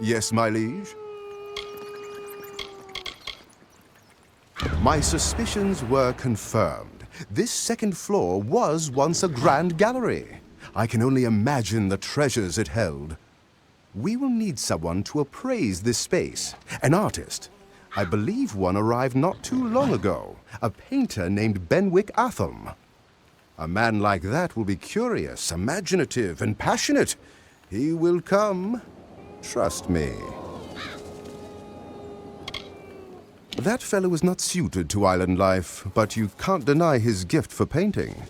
Yes, my liege? My suspicions were confirmed. This second floor was once a grand gallery. I can only imagine the treasures it held. We will need someone to appraise this space. An artist. I believe one arrived not too long ago. A painter named Benwick Athelm. A man like that will be curious, imaginative, and passionate. He will come. Trust me. That fellow is not suited to island life, but you can't deny his gift for painting.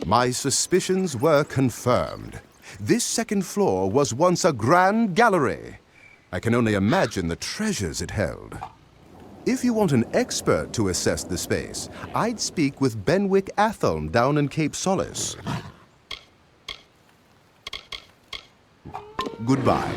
My suspicions were confirmed. This second floor was once a grand gallery. I can only imagine the treasures it held. If you want an expert to assess the space, I'd speak with Benwick Athelm down in Cape Solace. Goodbye.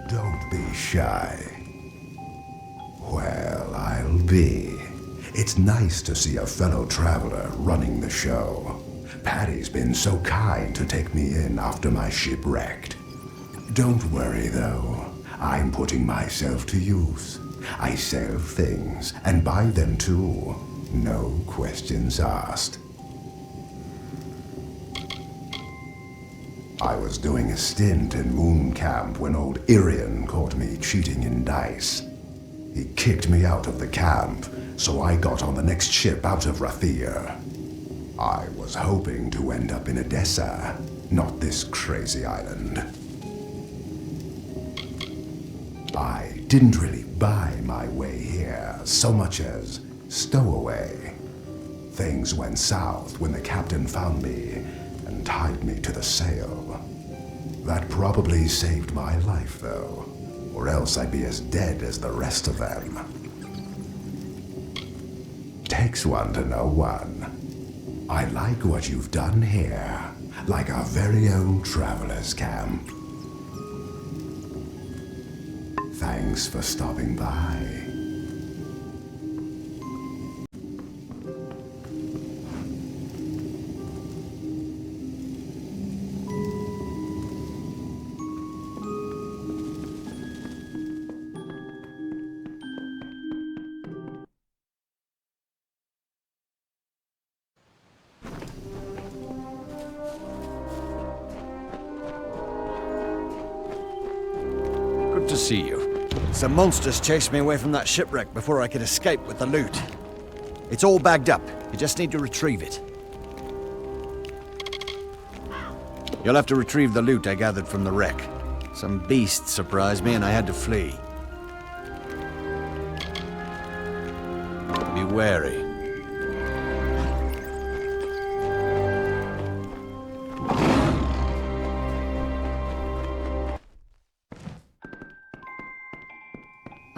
Don't be shy. Well, I'll be. It's nice to see a fellow traveler running the show. Patty's been so kind to take me in after my ship wrecked. Don't worry, though. I'm putting myself to use. I sell things, and buy them too. No questions asked. I was doing a stint in Moon Camp when old Irian caught me cheating in dice. He kicked me out of the camp, so I got on the next ship out of Rathir. I was hoping to end up in Edessa, not this crazy island. I didn't really buy my way here so much as stowaway. Things went south when the captain found me and tied me to the sail. That probably saved my life, though, or else I'd be as dead as the rest of them. Takes one to know one. I like what you've done here, like our very own traveler's camp. Thanks for stopping by. Good to see you. Some monsters chased me away from that shipwreck before I could escape with the loot. It's all bagged up. You just need to retrieve it. You'll have to retrieve the loot I gathered from the wreck. Some beast surprised me and I had to flee. Be wary.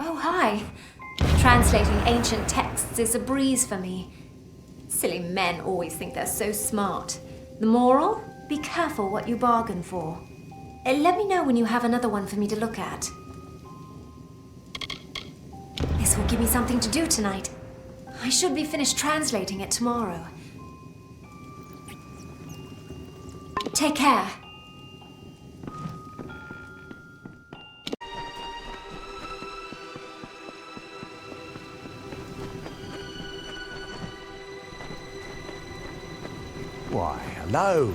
Oh, hi. Translating ancient texts is a breeze for me. Silly men always think they're so smart. The moral? Be careful what you bargain for. Let me know when you have another one for me to look at. This will give me something to do tonight. I should be finished translating it tomorrow. Take care. Why, hello.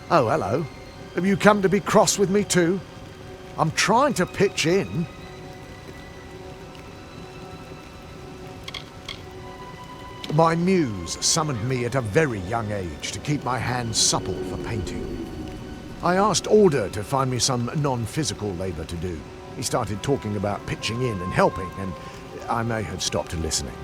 Oh, hello. Have you come to be cross with me too? I'm trying to pitch in. My muse summoned me at a very young age to keep my hands supple for painting. I asked Alder to find me some non-physical labor to do. He started talking about pitching in and helping, and I may have stopped listening.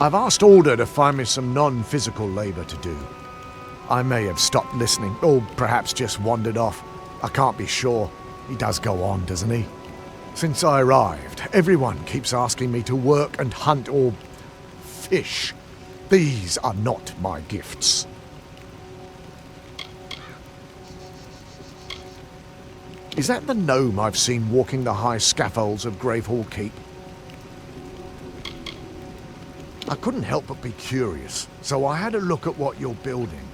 I've asked Alder to find me some non-physical labor to do. I may have stopped listening, or perhaps just wandered off. I can't be sure. He does go on, doesn't he? Since I arrived, everyone keeps asking me to work and hunt or fish. These are not my gifts. Is that the gnome I've seen walking the high scaffolds of Gravehall Keep? I couldn't help but be curious, so I had a look at what you're building.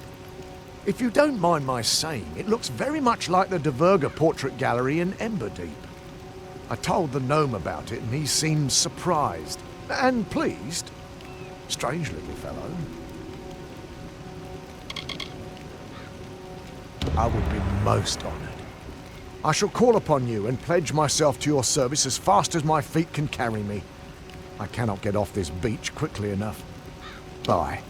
If you don't mind my saying, it looks very much like the De Verga Portrait Gallery in Emberdeep. I told the gnome about it and he seemed surprised and pleased. Strange little fellow. I would be most honoured. I shall call upon you and pledge myself to your service as fast as my feet can carry me. I cannot get off this beach quickly enough. Bye.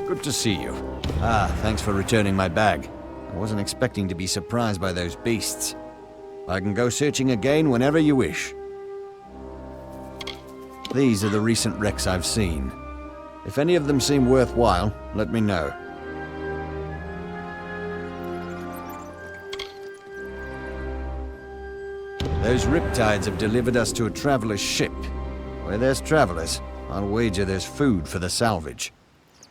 Good to see you. Thanks for returning my bag. I wasn't expecting to be surprised by those beasts. I can go searching again whenever you wish. These are the recent wrecks I've seen. If any of them seem worthwhile, let me know. Those riptides have delivered us to a traveler's ship. Where there's travelers, I'll wager there's food for the salvage.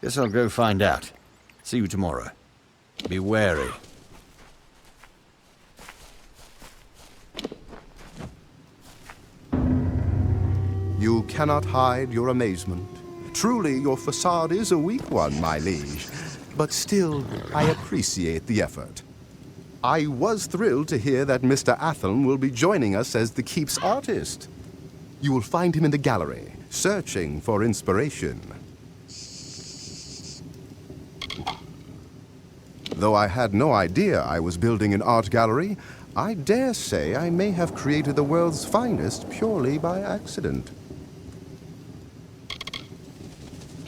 Guess I'll go find out. See you tomorrow. Be wary. You cannot hide your amazement. Truly, your facade is a weak one, my liege. But still, I appreciate the effort. I was thrilled to hear that Mr. Athelm will be joining us as the Keep's artist. You will find him in the gallery, searching for inspiration. Though I had no idea I was building an art gallery, I dare say I may have created the world's finest purely by accident.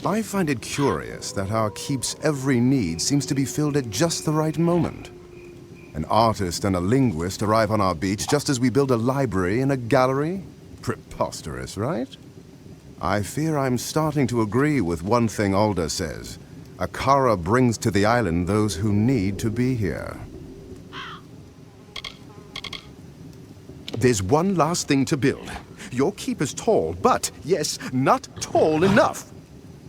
I find it curious that our keep's every need seems to be filled at just the right moment. An artist and a linguist arrive on our beach just as we build a library and a gallery? Preposterous, right? I fear I'm starting to agree with one thing Alda says. Akara brings to the island those who need to be here. There's one last thing to build. Your keep is tall, but, yes, not tall enough.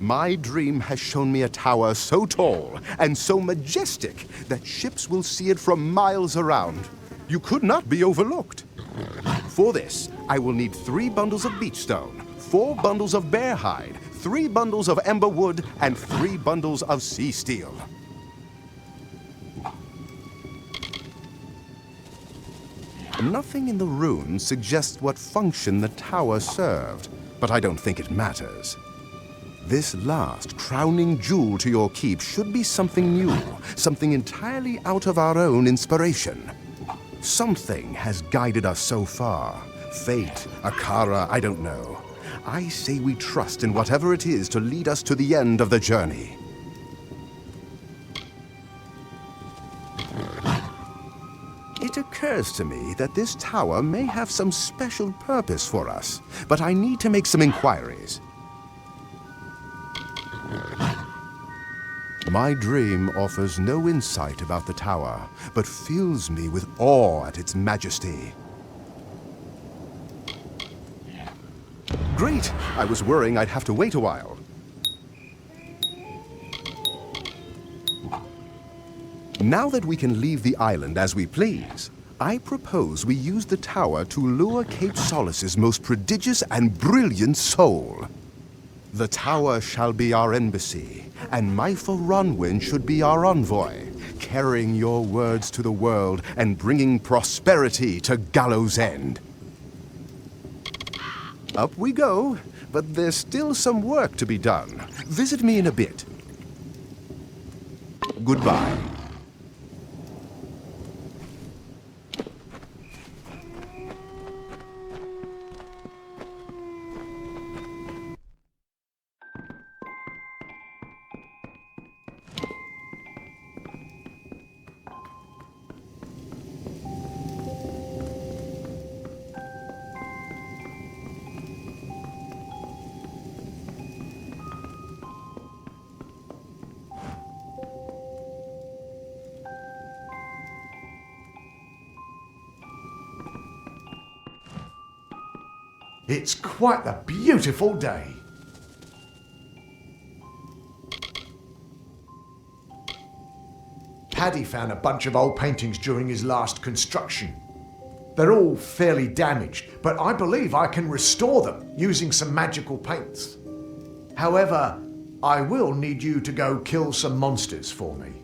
My dream has shown me a tower so tall and so majestic that ships will see it from miles around. You could not be overlooked. For this, I will need 3 bundles of beach stone, 4 bundles of bear hide, 3 bundles of ember wood, and 3 bundles of sea steel. Nothing in the runes suggests what function the tower served, but I don't think it matters. This last crowning jewel to your keep should be something new, something entirely out of our own inspiration. Something has guided us so far. Fate, Akara, I don't know. I say we trust in whatever it is to lead us to the end of the journey. It occurs to me that this tower may have some special purpose for us, but I need to make some inquiries. My dream offers no insight about the tower, but fills me with awe at its majesty. Great! I was worrying I'd have to wait a while. Now that we can leave the island as we please, I propose we use the tower to lure Cape Solace's most prodigious and brilliant soul. The tower shall be our embassy, and Myfa Ronwyn should be our envoy, carrying your words to the world and bringing prosperity to Gallows End. Up we go, but there's still some work to be done. Visit me in a bit. Goodbye. It's quite a beautiful day. Paddy found a bunch of old paintings during his last construction. They're all fairly damaged, but I believe I can restore them using some magical paints. However, I will need you to go kill some monsters for me.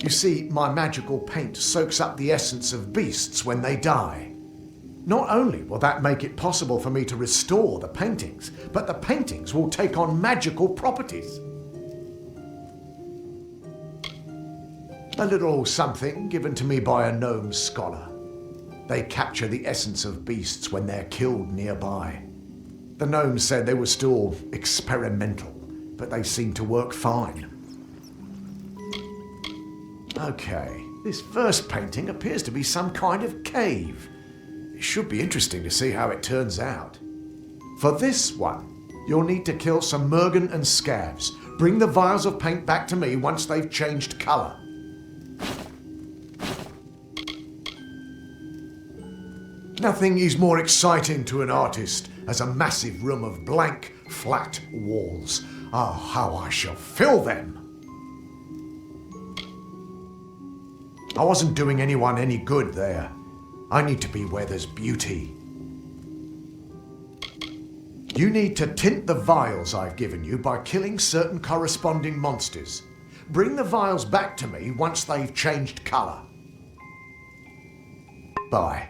You see, my magical paint soaks up the essence of beasts when they die. Not only will that make it possible for me to restore the paintings, but the paintings will take on magical properties. A little something given to me by a gnome scholar. They capture the essence of beasts when they're killed nearby. The gnomes said they were still experimental, but they seem to work fine. Okay, this first painting appears to be some kind of cave. It should be interesting to see how it turns out. For this one, you'll need to kill some mergen and scavs. Bring the vials of paint back to me once they've changed colour. Nothing is more exciting to an artist as a massive room of blank, flat walls. Oh, how I shall fill them! I wasn't doing anyone any good there. I need to be where there's beauty. You need to tint the vials I've given you by killing certain corresponding monsters. Bring the vials back to me once they've changed colour. Bye.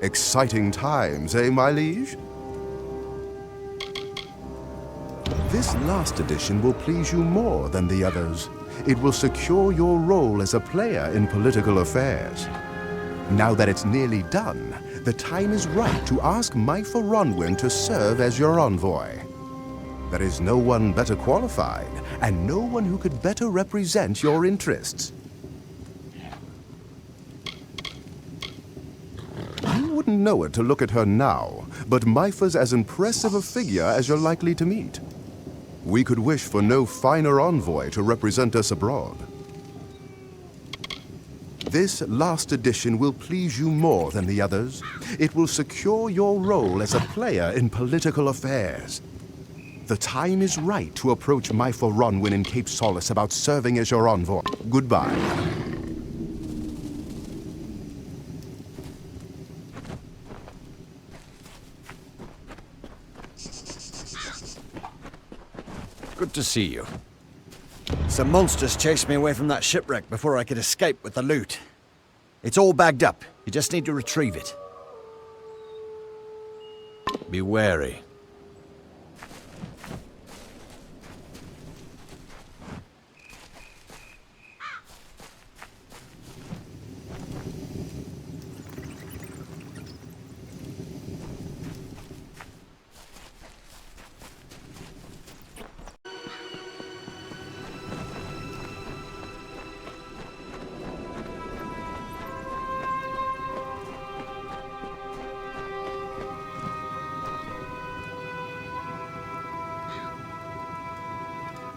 Exciting times, eh, my liege? This last edition will please you more than the others. It will secure your role as a player in political affairs. Now that it's nearly done, the time is right to ask Myfa Ronwyn to serve as your envoy. There is no one better qualified, and no one who could better represent your interests. You wouldn't know it to look at her now, but Myfa's as impressive a figure as you're likely to meet. We could wish for no finer envoy to represent us abroad. This last edition will please you more than the others. It will secure your role as a player in political affairs. The time is right to approach Myfa Ronwyn in Cape Solace about serving as your envoy. Goodbye. Good to see you. Some monsters chased me away from that shipwreck before I could escape with the loot. It's all bagged up. You just need to retrieve it. Be wary.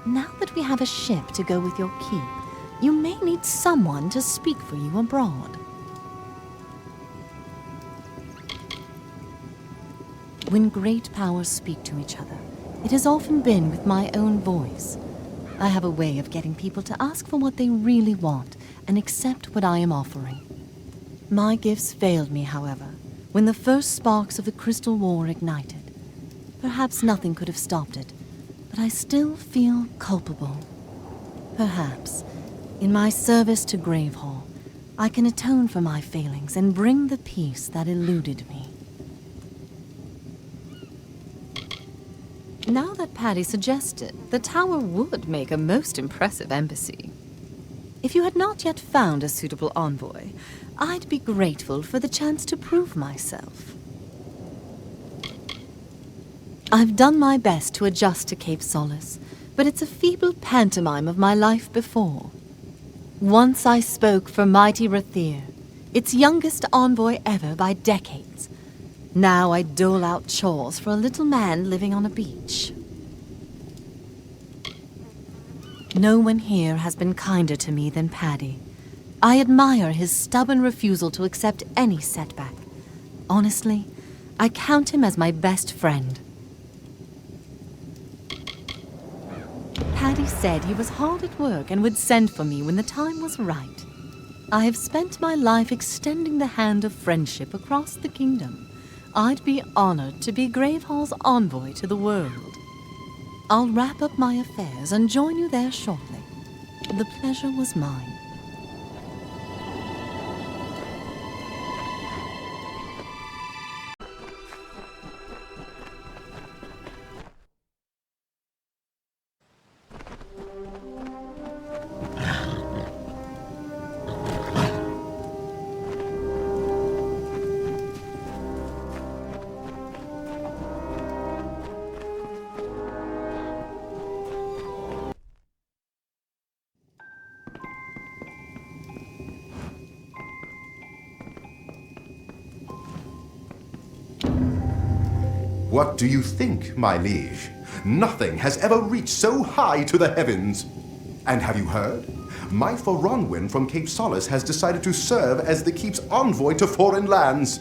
Now that we have a ship to go with your keep, you may need someone to speak for you abroad. When great powers speak to each other, it has often been with my own voice. I have a way of getting people to ask for what they really want and accept what I am offering. My gifts failed me, however, when the first sparks of the Crystal War ignited. Perhaps nothing could have stopped it, but I still feel culpable. Perhaps, in my service to Gravehall, I can atone for my failings and bring the peace that eluded me. Now that Patty suggested, the tower would make a most impressive embassy. If you had not yet found a suitable envoy, I'd be grateful for the chance to prove myself. I've done my best to adjust to Cape Solace, but it's a feeble pantomime of my life before. Once I spoke for mighty Rathir, its youngest envoy ever by decades. Now I dole out chores for a little man living on a beach. No one here has been kinder to me than Paddy. I admire his stubborn refusal to accept any setback. Honestly, I count him as my best friend. Paddy said he was hard at work and would send for me when the time was right. I have spent my life extending the hand of friendship across the kingdom. I'd be honored to be Gravehall's envoy to the world. I'll wrap up my affairs and join you there shortly. The pleasure was mine. What do you think, my liege? Nothing has ever reached so high to the heavens. And have you heard? Myfa Ronwyn from Cape Solace has decided to serve as the keep's envoy to foreign lands.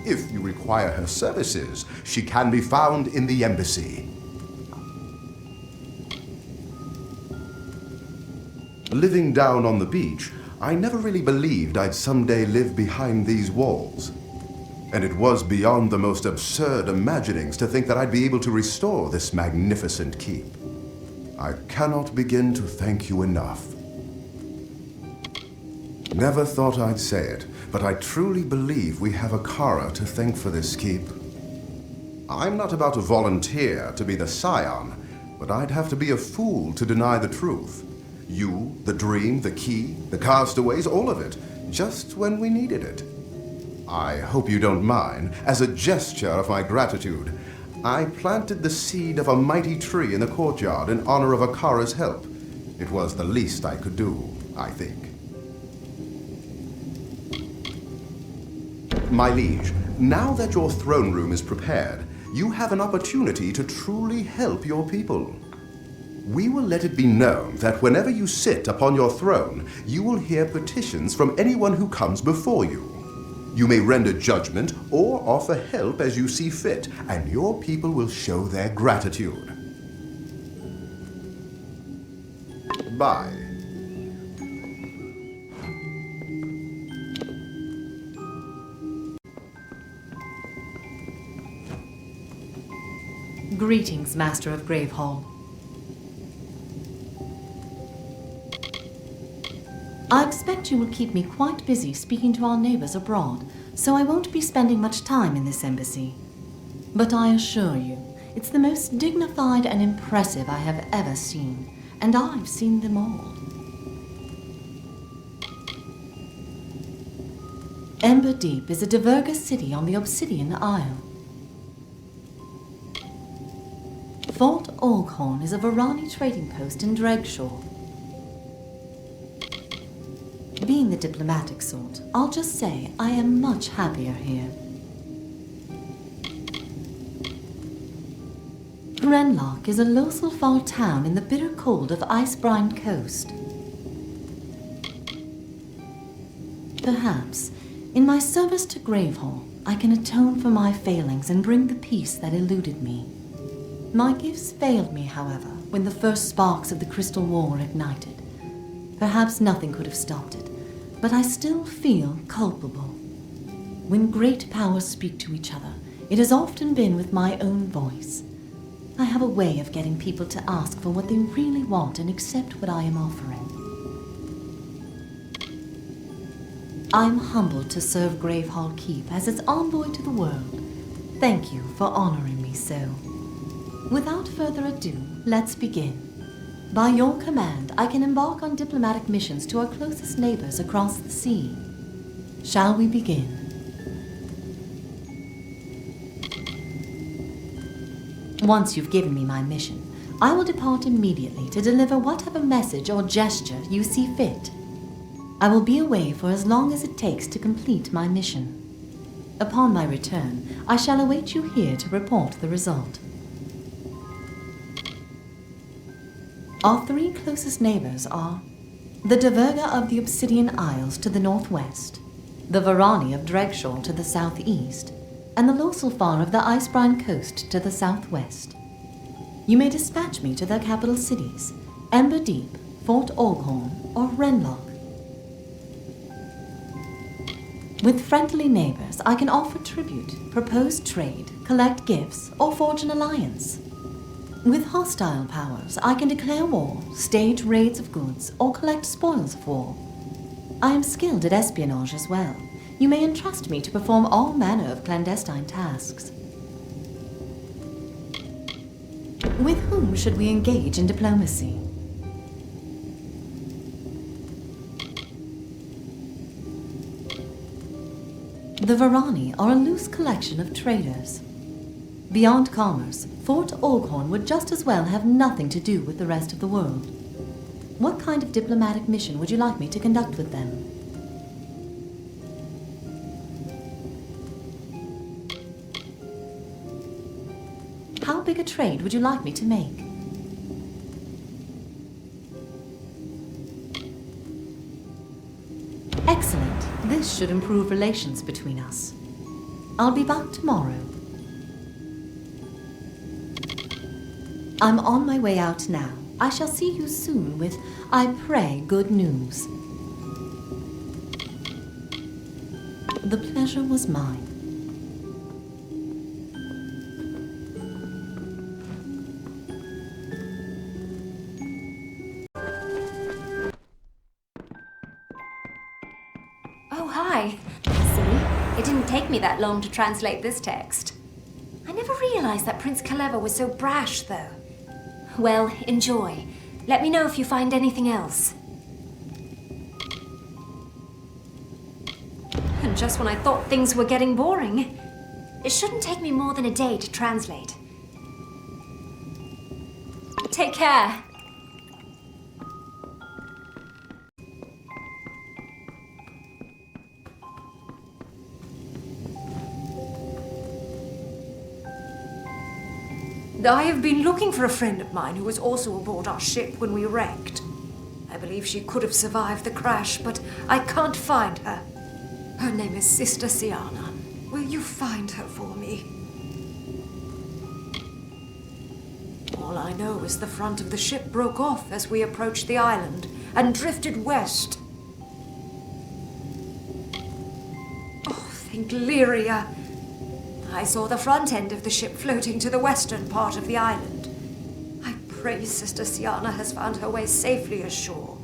If you require her services, she can be found in the embassy. Living down on the beach, I never really believed I'd someday live behind these walls. And it was beyond the most absurd imaginings to think that I'd be able to restore this magnificent keep. I cannot begin to thank you enough. Never thought I'd say it, but I truly believe we have a Kara to thank for this keep. I'm not about to volunteer to be the scion, but I'd have to be a fool to deny the truth. You, the dream, the key, the castaways, all of it, just when we needed it. I hope you don't mind. As a gesture of my gratitude, I planted the seed of a mighty tree in the courtyard in honor of Akara's help. It was the least I could do, I think. My liege, now that your throne room is prepared, you have an opportunity to truly help your people. We will let it be known that whenever you sit upon your throne, you will hear petitions from anyone who comes before you. You may render judgment or offer help as you see fit, and your people will show their gratitude. Bye. Greetings, Master of Gravehall. I expect you will keep me quite busy speaking to our neighbors abroad, so I won't be spending much time in this embassy. But I assure you, it's the most dignified and impressive I have ever seen, and I've seen them all. Ember Deep is a Diverga city on the Obsidian Isle. Fort Olghorn is a Varani trading post in Dregshaw. Being the diplomatic sort, I'll just say I am much happier here. Renlock is a low-sulfur town in the bitter cold of Icebrine Coast. Perhaps, in my service to Gravehall, I can atone for my failings and bring the peace that eluded me. My gifts failed me, however, when the first sparks of the Crystal War ignited. Perhaps nothing could have stopped it, but I still feel culpable. When great powers speak to each other, it has often been with my own voice. I have a way of getting people to ask for what they really want and accept what I am offering. I'm humbled to serve Gravehall Keep as its envoy to the world. Thank you for honoring me so. Without further ado, let's begin. By your command, I can embark on diplomatic missions to our closest neighbors across the sea. Shall we begin? Once you've given me my mission, I will depart immediately to deliver whatever message or gesture you see fit. I will be away for as long as it takes to complete my mission. Upon my return, I shall await you here to report the result. Our three closest neighbors are the Diverga of the Obsidian Isles to the northwest, the Varani of Dregshaw to the southeast, and the Losulfar of the Icebrine Coast to the southwest. You may dispatch me to their capital cities, Ember Deep, Fort Olghorn, or Renlock. With friendly neighbors, I can offer tribute, propose trade, collect gifts, or forge an alliance. With hostile powers, I can declare war, stage raids of goods, or collect spoils of war. I am skilled at espionage as well. You may entrust me to perform all manner of clandestine tasks. With whom should we engage in diplomacy? The Varani are a loose collection of traders. Beyond commerce, Fort Olghorn would just as well have nothing to do with the rest of the world. What kind of diplomatic mission would you like me to conduct with them? How big a trade would you like me to make? Excellent. This should improve relations between us. I'll be back tomorrow. I'm on my way out now. I shall see you soon with, I pray, good news. The pleasure was mine. Oh, hi. It didn't take me that long to translate this text. I never realized that Prince Kaleva was so brash, though. Well, enjoy. Let me know if you find anything else. And just when I thought things were getting boring, it shouldn't take me more than a day to translate. Take care. I have been looking for a friend of mine who was also aboard our ship when we wrecked. I believe she could have survived the crash, but I can't find her. Her name is Sister Siana. Will you find her for me? All I know is the front of the ship broke off as we approached the island and drifted west. Oh, think Lyria. I saw the front end of the ship floating to the western part of the island. I pray Sister Siana has found her way safely ashore.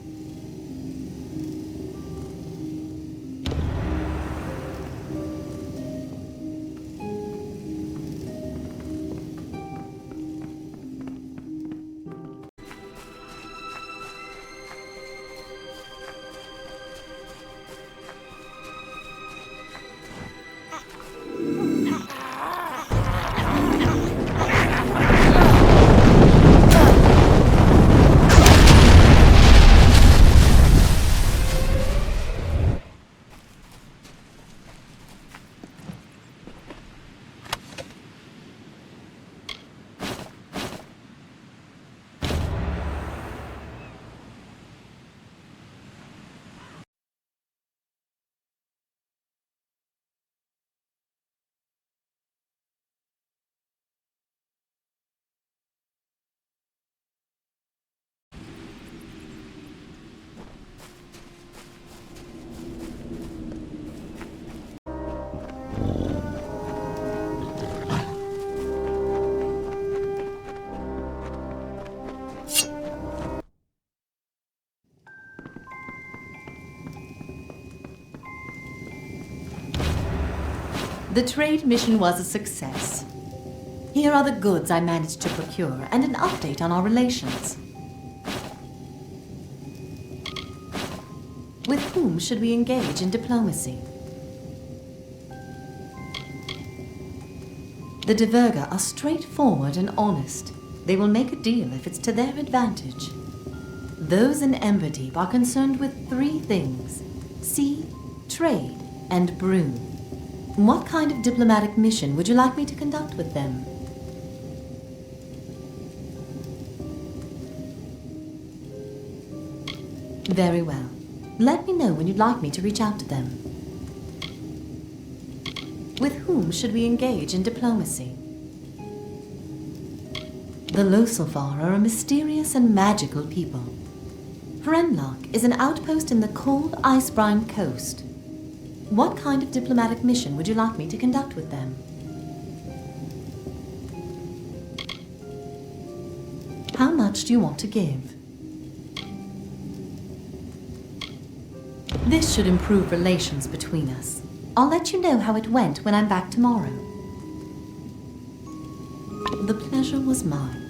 The trade mission was a success. Here are the goods I managed to procure and an update on our relations. With whom should we engage in diplomacy? The Diverga are straightforward and honest. They will make a deal if it's to their advantage. Those in Emberdeep are concerned with three things: sea, trade, and brew. What kind of diplomatic mission would you like me to conduct with them? Very well. Let me know when you'd like me to reach out to them. With whom should we engage in diplomacy? The Loselfar are a mysterious and magical people. Hrenlock is an outpost in the cold ice-brine coast. What kind of diplomatic mission would you like me to conduct with them? How much do you want to give? This should improve relations between us. I'll let you know how it went when I'm back tomorrow. The pleasure was mine.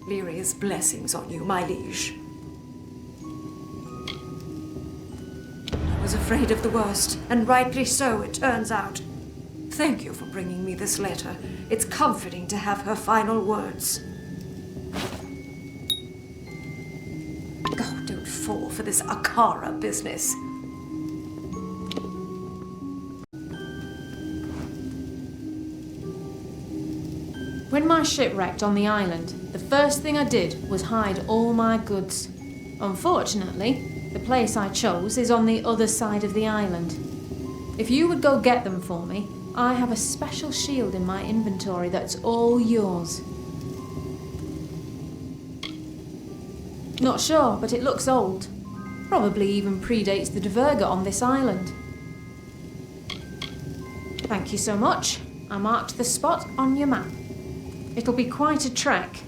Lyria's blessings on you, my liege. I was afraid of the worst, and rightly so, it turns out. Thank you for bringing me this letter. It's comforting to have her final words. God, don't fall for this Akara business. When my ship wrecked on the island, the first thing I did was hide all my goods. Unfortunately, the place I chose is on the other side of the island. If you would go get them for me, I have a special shield in my inventory that's all yours. Not sure, but it looks old. Probably even predates the Diverga on this island. Thank you so much. I marked the spot on your map. It'll be quite a trek.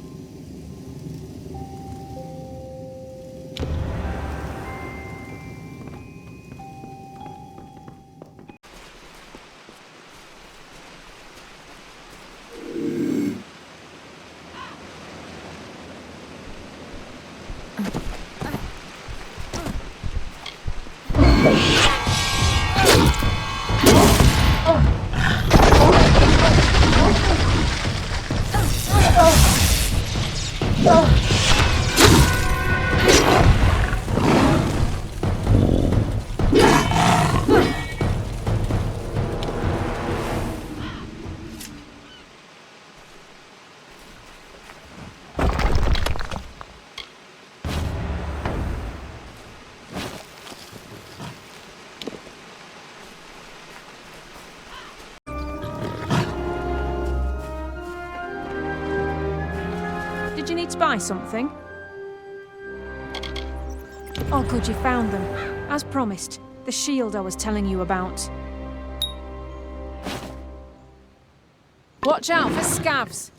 need to buy something? Oh, good, you found them. As promised, the shield I was telling you about. Watch out for scavs.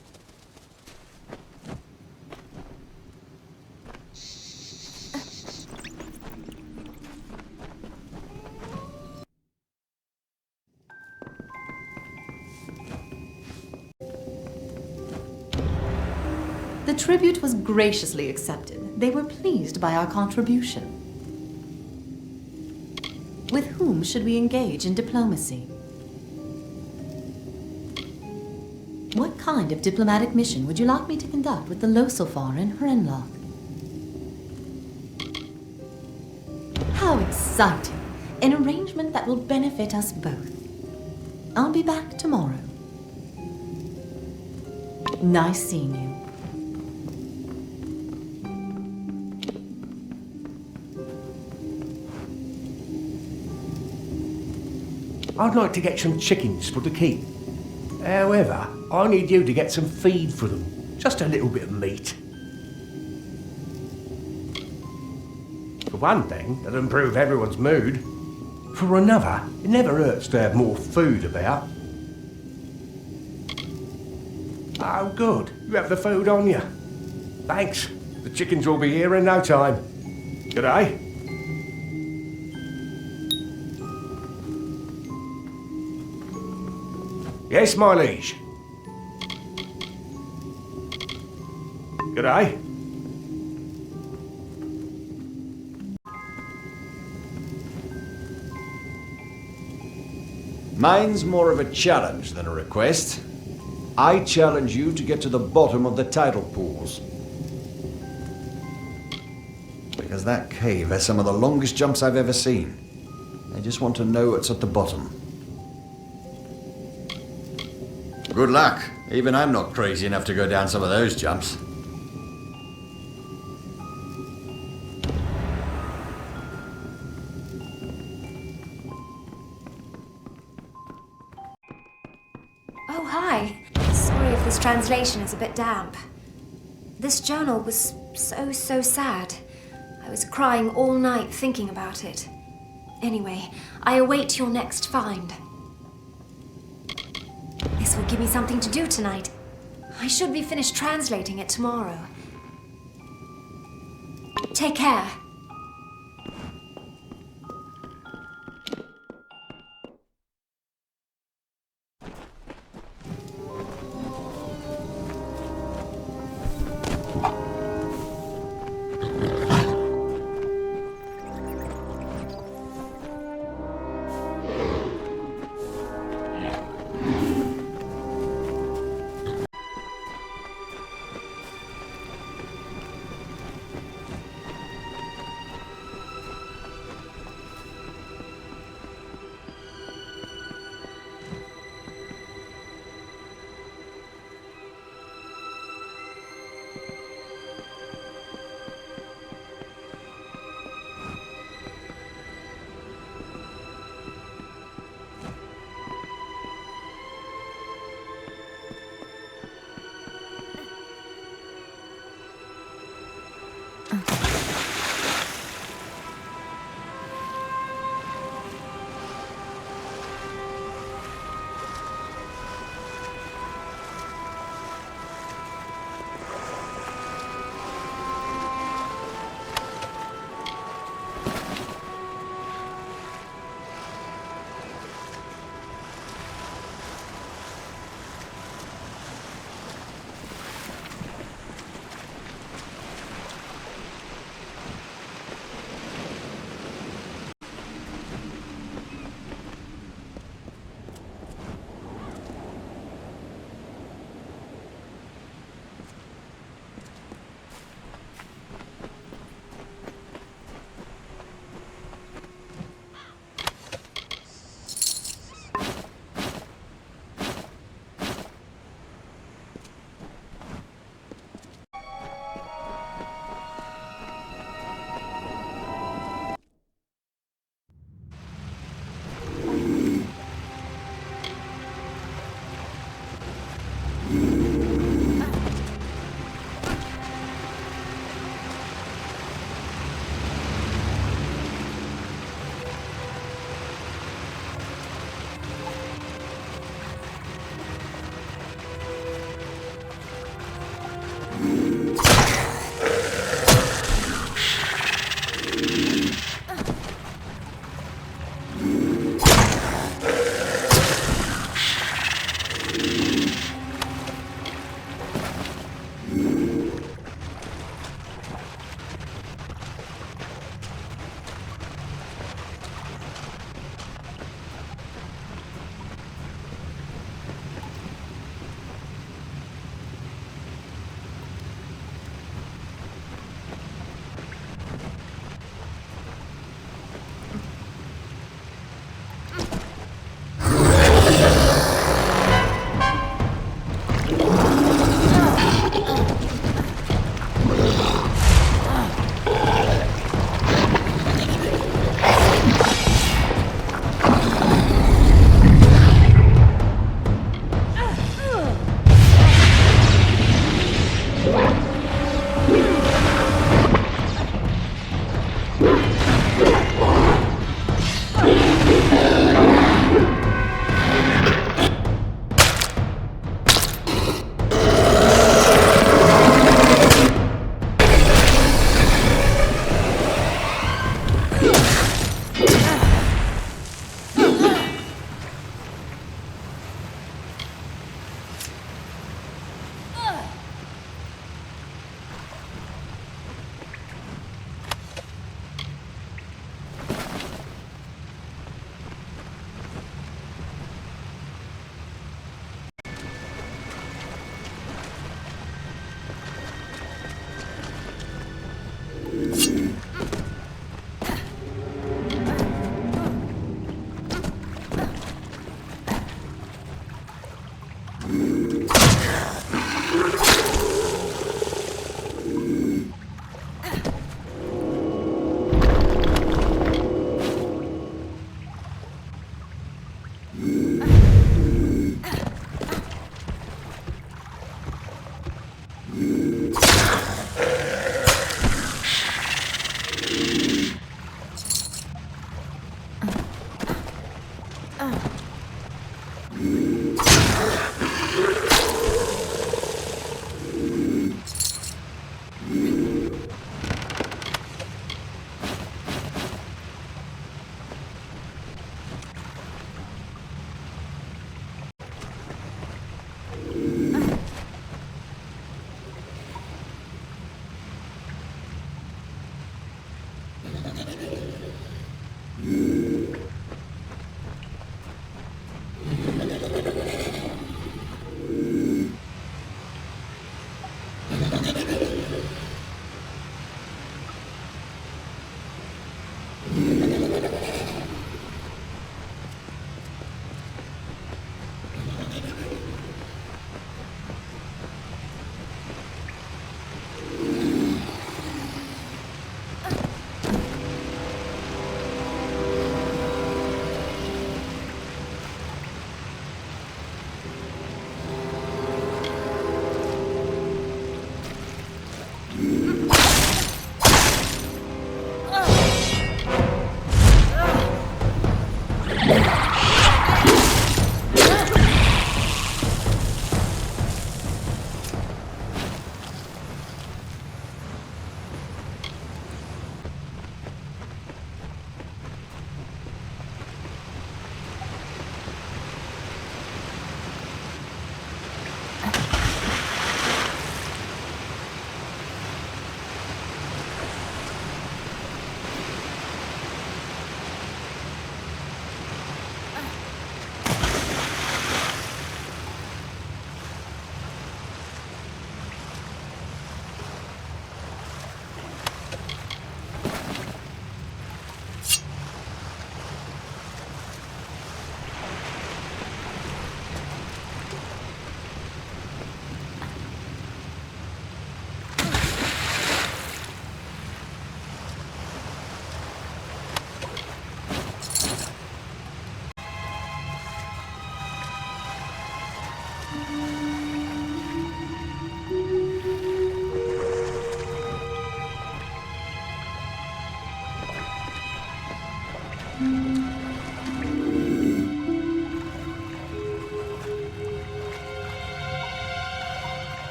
The tribute was graciously accepted. They were pleased by our contribution. With whom should we engage in diplomacy? What kind of diplomatic mission would you like me to conduct with the Loselfar and Hrenlock? How exciting! An arrangement that will benefit us both. I'll be back tomorrow. Nice seeing you. I'd like to get some chickens for the keep. However, I need you to get some feed for them. Just a little bit of meat. For one thing, it'll improve everyone's mood. For another, it never hurts to have more food about. Oh, good. You have the food on you. Thanks. The chickens will be here in no time. Good day. Yes, my liege. Good day. Mine's more of a challenge than a request. I challenge you to get to the bottom of the tidal pools. Because that cave has some of the longest jumps I've ever seen. I just want to know what's at the bottom. Good luck. Even I'm not crazy enough to go down some of those jumps. Oh, hi. Sorry if this translation is a bit damp. This journal was so sad. I was crying all night thinking about it. Anyway, I await your next find. This will give me something to do tonight. I should be finished translating it tomorrow. Take care.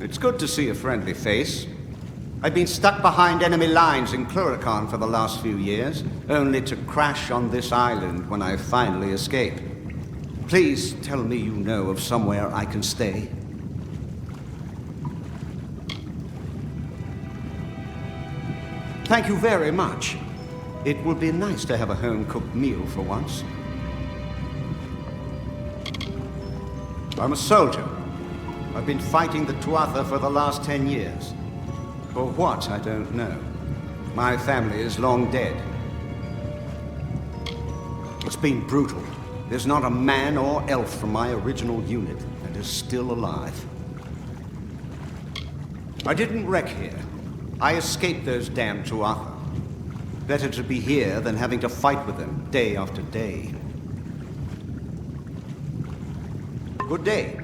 It's good to see a friendly face. I've been stuck behind enemy lines in Cluracan for the last few years, only to crash on this island when I finally escape. Please tell me you know of somewhere I can stay. Thank you very much. It would be nice to have a home-cooked meal for once. I'm a soldier. I've been fighting the Tuatha for the last 10 years. For what, I don't know. My family is long dead. It's been brutal. There's not a man or elf from my original unit that is still alive. I didn't wreck here. I escaped those damn Tuatha. Better to be here than having to fight with them day after day. Good day.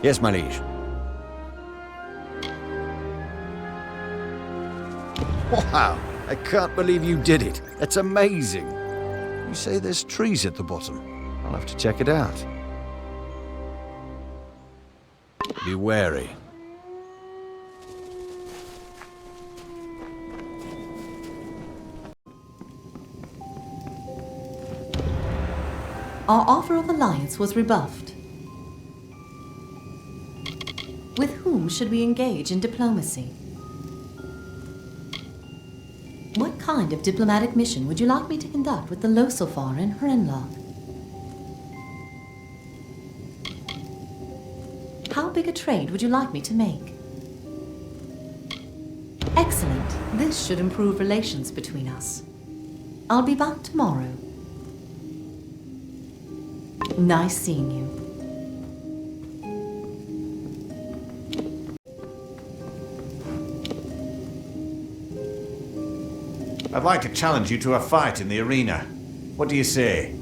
Yes, my liege. Wow! I can't believe you did it. That's amazing. You say there's trees at the bottom. I'll have to check it out. Be wary. Our offer of alliance was rebuffed. With whom should we engage in diplomacy? What kind of diplomatic mission would you like me to conduct with the Losofar and Hrenlod? How big a trade would you like me to make? Excellent. This should improve relations between us. I'll be back tomorrow. Nice seeing you. I'd like to challenge you to a fight in the arena. What do you say?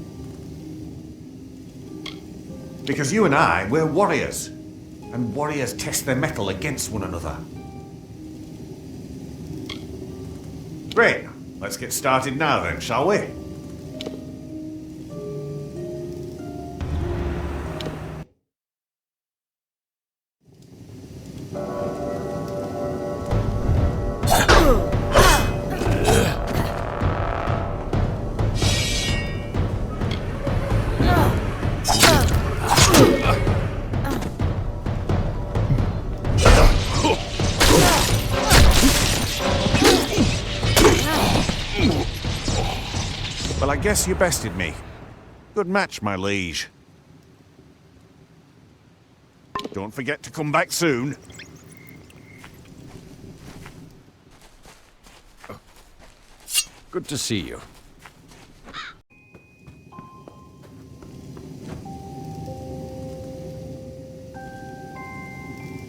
Because you and I, we're warriors. And warriors test their mettle against one another. Great. Let's get started now then, shall we? Well, I guess you bested me. Good match, my liege. Don't forget to come back soon. Good to see you.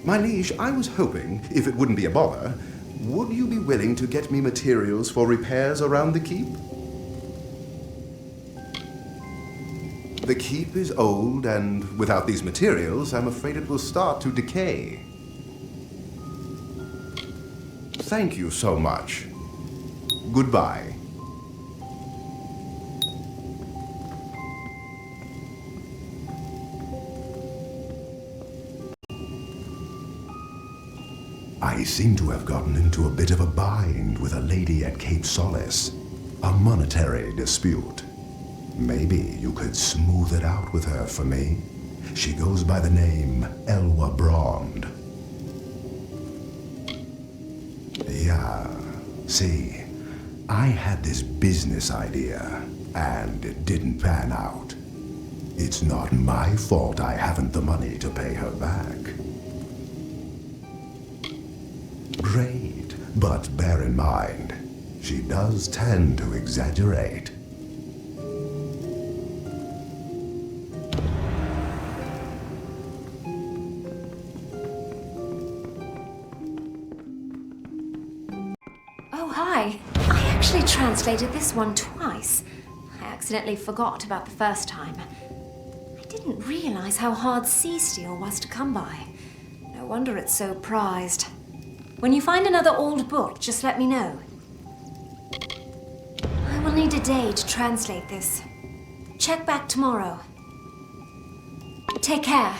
My liege, I was hoping, if it wouldn't be a bother, would you be willing to get me materials for repairs around the keep? The keep is old, and without these materials, I'm afraid it will start to decay. Thank you so much. Goodbye. I seem to have gotten into a bit of a bind with a lady at Cape Solace. A monetary dispute. Maybe you could smooth it out with her for me. She goes by the name Elwa Brond. Yeah, see, I had this business idea, and it didn't pan out. It's not my fault I haven't the money to pay her back. Great, but bear in mind, she does tend to exaggerate. Oh, hi. I actually translated this one twice. I accidentally forgot about the first time. I didn't realize how hard sea steel was to come by. No wonder it's so prized. When you find another old book, just let me know. I will need a day to translate this. Check back tomorrow. Take care.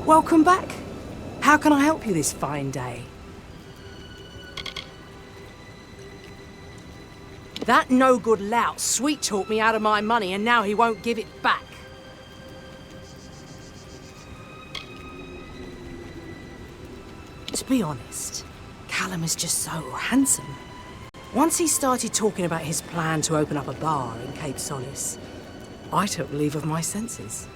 Welcome back. How can I help you this fine day? That no-good lout sweet-talked me out of my money and now he won't give it back. To be honest, Callum is just so handsome. Once he started talking about his plan to open up a bar in Cape Solace, I took leave of my senses.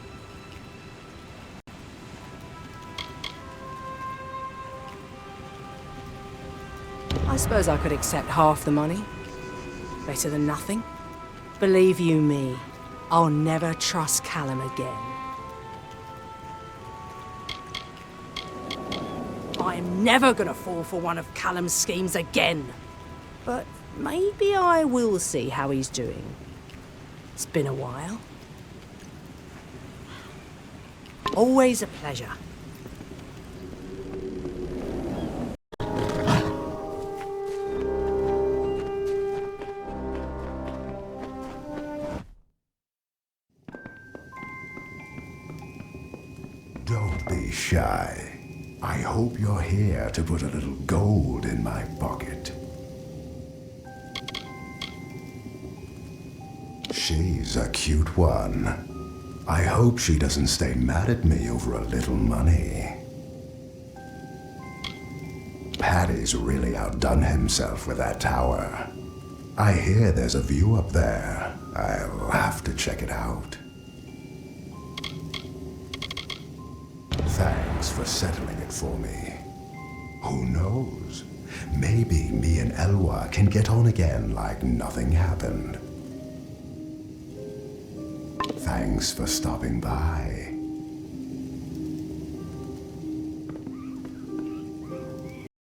I suppose I could accept half the money. Better than nothing. Believe you me, I'll never trust Callum again. I'm never gonna fall for one of Callum's schemes again. But maybe I will see how he's doing. It's been a while. Always a pleasure. Don't be shy. I hope you're here to put a little gold in my pocket. She's a cute one. I hope she doesn't stay mad at me over a little money. Paddy's really outdone himself with that tower. I hear there's a view up there. I'll have to check it out. Thanks for settling it for me. Who knows? Maybe me and Elwa can get on again like nothing happened. Thanks for stopping by.